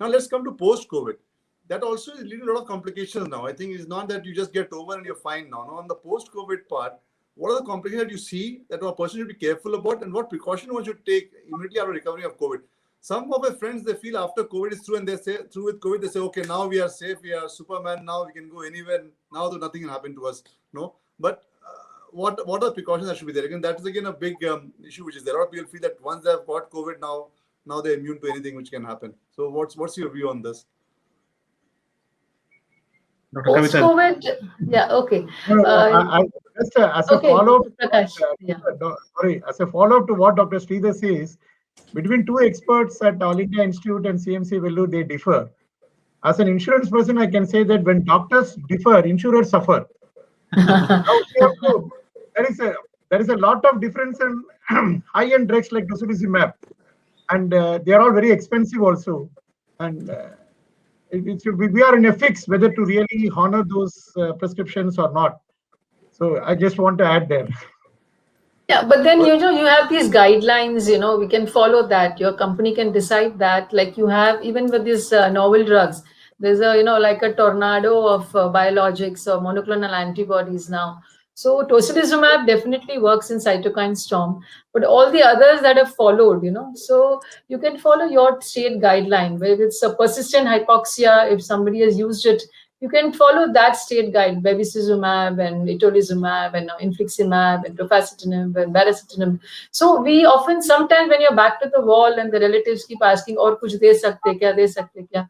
Now let's come to post-COVID. That also is leading to a lot of complications now. I think it's not that you just get over and you're fine now. No, on the post-COVID part, what are the complications that you see that a person should be careful about, and what precaution one should take immediately after recovery of COVID? Some of my friends, they feel after COVID is through and they say, through with COVID, they say, okay, now we are safe, we are Superman, now we can go anywhere, now nothing can happen to us. No, but what are the precautions that should be there? Again, that is again a big issue which is there. A lot of people feel that once they have got COVID, now they're immune to anything which can happen. So what's your view on this? Post-COVID, yeah, okay. I just as a Okay, follow-up, Prakash, yeah. as a follow-up to what Dr. Sridhar says, between two experts at All India Institute and CMC Vellore, they differ. As an insurance person, I can say that when doctors differ, insurers suffer. Now, there is a lot of difference in high-end drugs like tocilizumab, and they are all very expensive also. And we are in a fix whether to really honor those prescriptions or not. So I just want to add there. Yeah, but then you have these guidelines, we can follow that. Your company can decide that, like you have even with these novel drugs. There's a like a tornado of biologics or monoclonal antibodies now. So tocilizumab definitely works in cytokine storm, but all the others that have followed, so you can follow your state guideline. Whether it's a persistent hypoxia, if somebody has used it, you can follow that state guide, bevacizumab and itolizumab and infliximab and tofacitinib and baricitinib. So we often, sometimes when you're back to the wall and the relatives keep asking, "Aur kuch de sakte kya, de sakte kya?"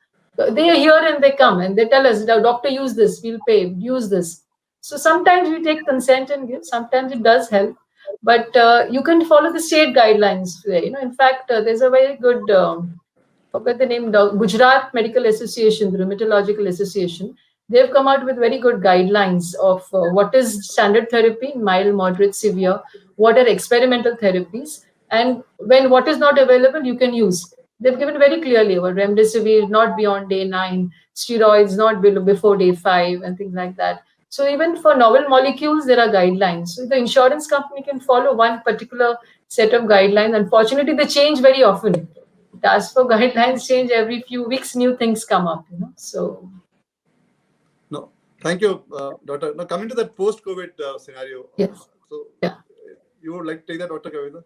They are here and they come and they tell us, "Doctor, use this, we'll pay, use this." So sometimes we take consent and give, sometimes it does help, but you can follow the state guidelines. In fact, there's a very good, forget the name, the Gujarat Medical Association, the Rheumatological Association. They've come out with very good guidelines of what is standard therapy, mild, moderate, severe, what are experimental therapies, and when what is not available, you can use. They've given very clearly about remdesivir not beyond day 9, steroids not before day 5, and things like that. So even for novel molecules, there are guidelines. So the insurance company can follow one particular set of guidelines. Unfortunately, they change very often. As for guidelines change every few weeks, new things come up. So. No, thank you, Doctor. Now coming to that post-COVID scenario. Yes. So yeah. You would like to take that, Dr. Kavita?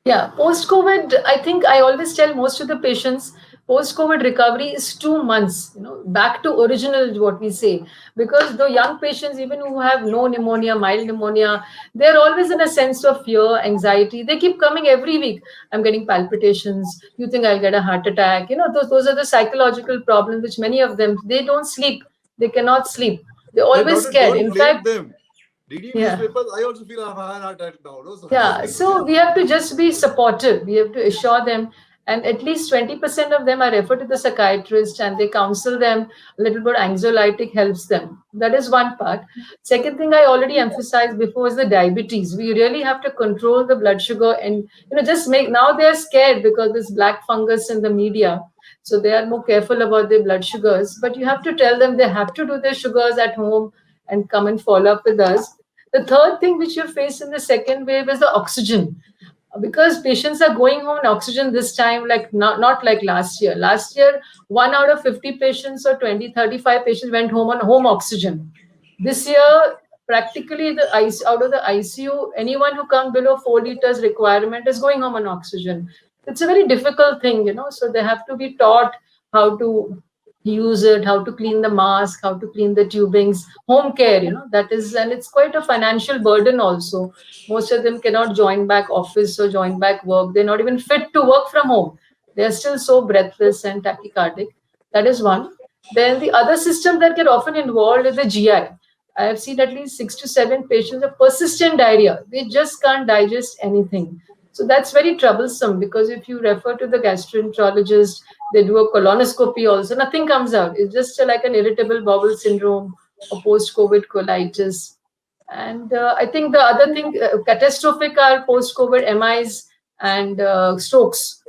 Yeah, post-COVID, I think I always tell most of the patients, post-COVID recovery is 2 months, back to original, what we say. Because the young patients, even who have no pneumonia, mild pneumonia, they're always in a sense of fear, anxiety. They keep coming every week. I'm getting palpitations. You think I'll get a heart attack? Those are the psychological problems, which many of them, they don't sleep. They cannot sleep. They're always scared. In fact, reading newspapers, I also feel I'm heart attack now. No? So we have to just be supportive. We have to assure them, and at least 20% of them are referred to the psychiatrist and they counsel them. A little bit anxiolytic helps them. That is one part. Second thing I already emphasized before is the diabetes. We really have to control the blood sugar and just now they're scared because this black fungus in the media. So they are more careful about their blood sugars. But you have to tell them they have to do their sugars at home and come and follow up with us. The third thing which you face in the second wave is the oxygen. Because patients are going on oxygen this time, like not like last year. Last year, 1 out of 50 patients or 20, 35 patients went home on home oxygen. This year, practically out of the ICU, anyone who comes below 4 liters requirement is going home on oxygen. It's a very difficult thing, so they have to be taught how to use it, how to clean the mask, how to clean the tubings, home care, that is, and it's quite a financial burden also. Most of them cannot join back office or join back work. They're not even fit to work from home. They're still so breathless and tachycardic. That is one. Then the other system that get often involved is the GI. I have seen at least 6 to 7 patients with persistent diarrhea. They just can't digest anything. So that's very troublesome because if you refer to the gastroenterologist, they do a colonoscopy also, nothing comes out. It's just like an irritable bowel syndrome or post-COVID colitis. And I think the other thing, catastrophic are post-COVID MIs and strokes.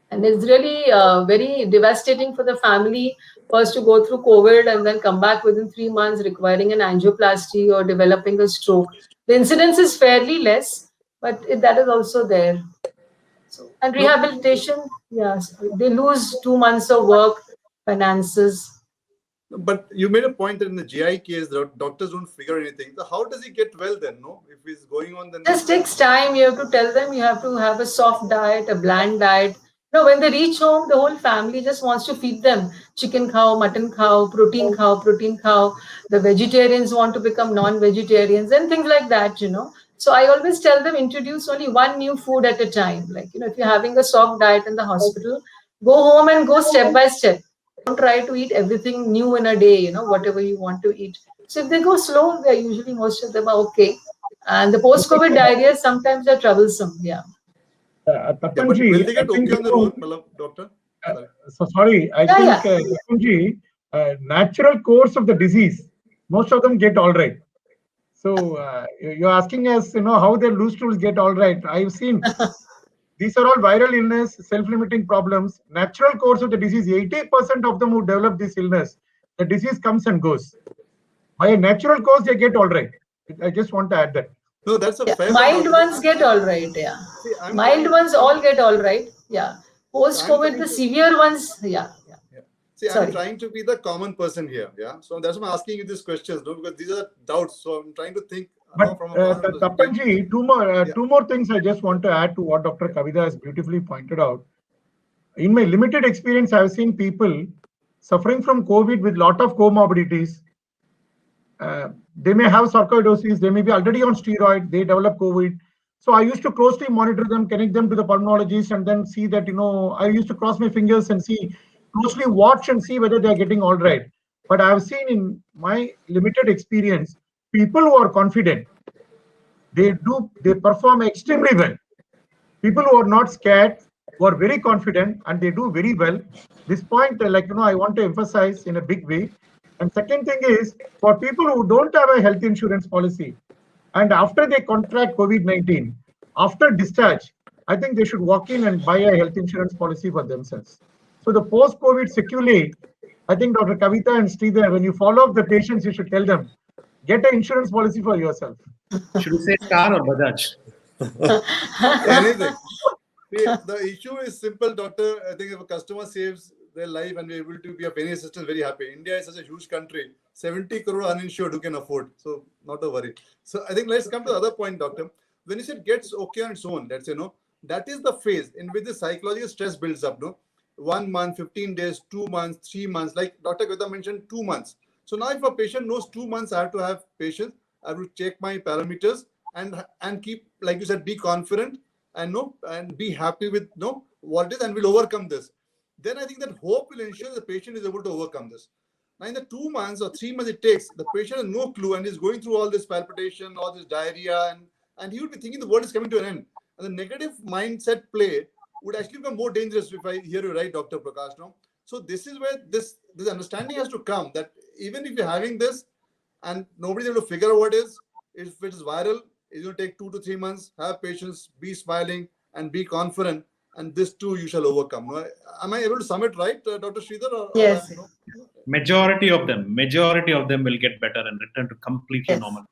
And it's really very devastating for the family first to go through COVID and then come back within 3 months requiring an angioplasty or developing a stroke. The incidence is fairly less, but that is also there. So, and rehabilitation, yes, they lose 2 months of work. finances. But you made a point that in the GI case, the doctors don't figure anything. So how does he get well then? No, if he's going on, then Just takes time. You have to tell them you have to have a soft diet, a bland diet. No, when they reach home, the whole family just wants to feed them chicken cow, mutton cow, protein cow, protein cow. The vegetarians want to become non-vegetarians and things like that, you know. So I always tell them introduce only one new food at a time. Like, you know, if you're having a soft diet in the hospital, go home and go step by step. Don't try to eat everything new in a day, you know, whatever you want to eat. So if they go slow, they're usually most of them are okay. And the post-COVID diarrhea sometimes are troublesome. Yeah. yeah, but Tapanji, will they get I think, okay on their own, Malab, doctor? so sorry, I Yeah, think, Tapanji, natural course of the disease, most of them get all right. So you're asking us, you know, how their loose stools get all right. I've seen these are all viral illness, self-limiting problems. Natural course of the disease, 80% of them who develop this illness, the disease comes and goes. By a natural course, they get all right. I just want to add that. No, that's a Yeah. fair Mild point. ones get all right. Yeah. See, I'm Mild trying- ones all get all right. Yeah. Post-COVID, trying the to- severe ones, yeah. See, Sorry. I'm trying to be the common person here. Yeah. So that's why I'm asking you these questions, no? Because these are doubts. So I'm trying to think But from a common perspective. Tapanji, two more things I just want to add to what Dr. Kavita has beautifully pointed out. In my limited experience, I've seen people suffering from COVID with lot of comorbidities. They may have sarcoidosis, they may be already on steroid, they develop COVID. So I used to closely monitor them, connect them to the pulmonologist, and then see that, you know, I used to cross my fingers and see, closely watch and see whether they are getting all right. But I've seen in my limited experience, people who are confident, they perform extremely well. People who are not scared, who are very confident, and they do very well. This point, like, you know, I want to emphasize in a big way. And second thing is, for people who don't have a health insurance policy, and after they contract COVID-19, after discharge, I think they should walk in and buy a health insurance policy for themselves. So the post-COVID sequelae, I think Dr. Kavita and Sridhar, when you follow up the patients, you should tell them, get an insurance policy for yourself. Should we say Star or Bajaj? Anything. See, the issue is simple, doctor. I think if a customer saves their life and we're able to be of any assistance, very happy. India is such a huge country, 70 crore uninsured who can afford. So not a worry. So I think let's come to the other point, doctor. When you said gets okay on its own, let's say, no, that is the phase in which the psychological stress builds up, no? 1 month, 15 days, 2 months, 3 months, like Dr. Kavita mentioned, 2 months. So now if a patient knows 2 months, I have to have patience, I have to check my parameters and keep, like you said, be confident and be happy with what it is, and we'll overcome this. Then I think that hope will ensure the patient is able to overcome this. Now in the 2 months or 3 months it takes, the patient has no clue and is going through all this palpitation, all this diarrhea, and he would be thinking the world is coming to an end. And the negative mindset play would actually become more dangerous, if I hear you right, Dr. Prakash. No? So this is where this understanding has to come, that even if you're having this and nobody's able to figure out what it is, if it is viral, it's going to take 2 to 3 months. Have patience, be smiling, and be confident. And this too you shall overcome. Am I able to sum it right, Dr. Sridhar? Yes. Majority of them will get better and return to completely Yes. normal.